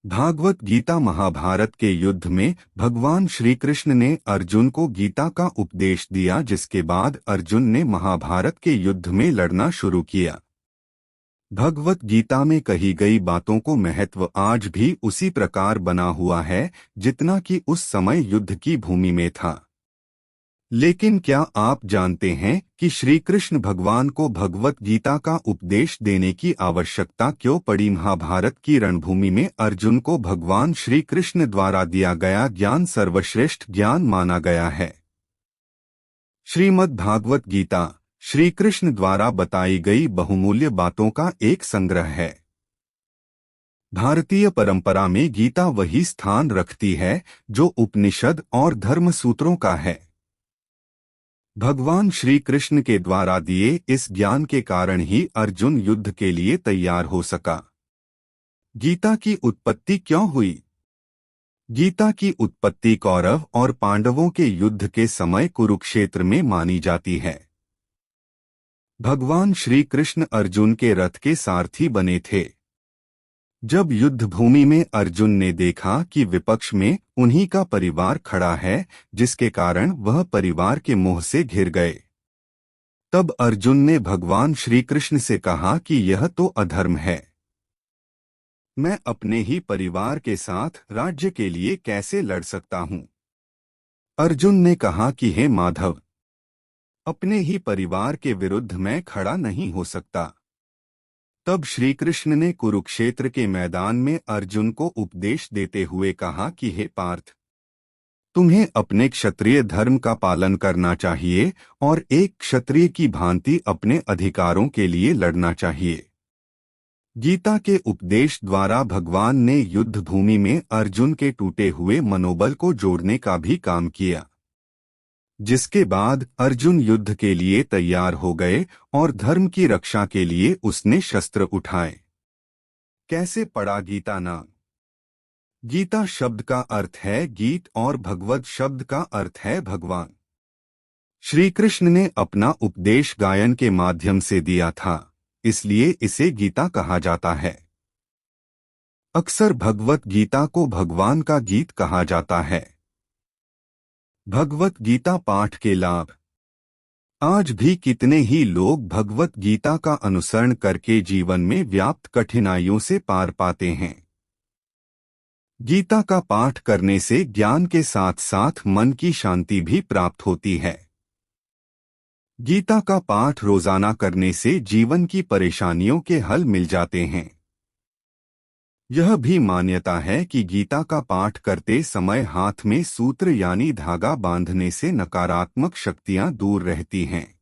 भागवत गीता महाभारत के युद्ध में भगवान श्री कृष्ण ने अर्जुन को गीता का उपदेश दिया, जिसके बाद अर्जुन ने महाभारत के युद्ध में लड़ना शुरू किया। भगवत गीता में कही गई बातों को महत्व आज भी उसी प्रकार बना हुआ है जितना कि उस समय युद्ध की भूमि में था। लेकिन क्या आप जानते हैं कि श्री कृष्ण भगवान को भगवत गीता का उपदेश देने की आवश्यकता क्यों पड़ी? महाभारत की रणभूमि में अर्जुन को भगवान श्री कृष्ण द्वारा दिया गया ज्ञान सर्वश्रेष्ठ ज्ञान माना गया है। श्रीमद् भागवत गीता श्री कृष्ण द्वारा बताई गई बहुमूल्य बातों का एक संग्रह है। भारतीय परंपरा में गीता वही स्थान रखती है जो उपनिषद और धर्म सूत्रों का है। भगवान श्री कृष्ण के द्वारा दिए इस ज्ञान के कारण ही अर्जुन युद्ध के लिए तैयार हो सका। गीता की उत्पत्ति क्यों हुई? गीता की उत्पत्ति कौरव और पांडवों के युद्ध के समय कुरुक्षेत्र में मानी जाती है। भगवान श्री कृष्ण अर्जुन के रथ के सारथी बने थे। जब युद्ध भूमि में अर्जुन ने देखा कि विपक्ष में उन्हीं का परिवार खड़ा है, जिसके कारण वह परिवार के मोह से घिर गए, तब अर्जुन ने भगवान श्री कृष्ण से कहा कि यह तो अधर्म है। मैं अपने ही परिवार के साथ राज्य के लिए कैसे लड़ सकता हूं? अर्जुन ने कहा कि हे माधव, अपने ही परिवार के विरुद्ध मैं खड़ा नहीं हो सकता। तब श्री कृष्ण ने कुरुक्षेत्र के मैदान में अर्जुन को उपदेश देते हुए कहा कि हे पार्थ, तुम्हें अपने क्षत्रिय धर्म का पालन करना चाहिए और एक क्षत्रिय की भांति अपने अधिकारों के लिए लड़ना चाहिए। गीता के उपदेश द्वारा भगवान ने युद्ध भूमि में अर्जुन के टूटे हुए मनोबल को जोड़ने का भी काम किया, जिसके बाद अर्जुन युद्ध के लिए तैयार हो गए और धर्म की रक्षा के लिए उसने शस्त्र उठाए। कैसे पड़ा गीता नाम? गीता शब्द का अर्थ है गीत और भगवत शब्द का अर्थ है भगवान। श्री कृष्ण ने अपना उपदेश गायन के माध्यम से दिया था, इसलिए इसे गीता कहा जाता है। अक्सर भगवत गीता को भगवान का गीत कहा जाता है। भगवत गीता पाठ के लाभ। आज भी कितने ही लोग भगवत गीता का अनुसरण करके जीवन में व्याप्त कठिनाइयों से पार पाते हैं। गीता का पाठ करने से ज्ञान के साथ साथ मन की शांति भी प्राप्त होती है। गीता का पाठ रोजाना करने से जीवन की परेशानियों के हल मिल जाते हैं। यह भी मान्यता है कि गीता का पाठ करते समय हाथ में सूत्र यानी धागा बांधने से नकारात्मक शक्तियां दूर रहती हैं।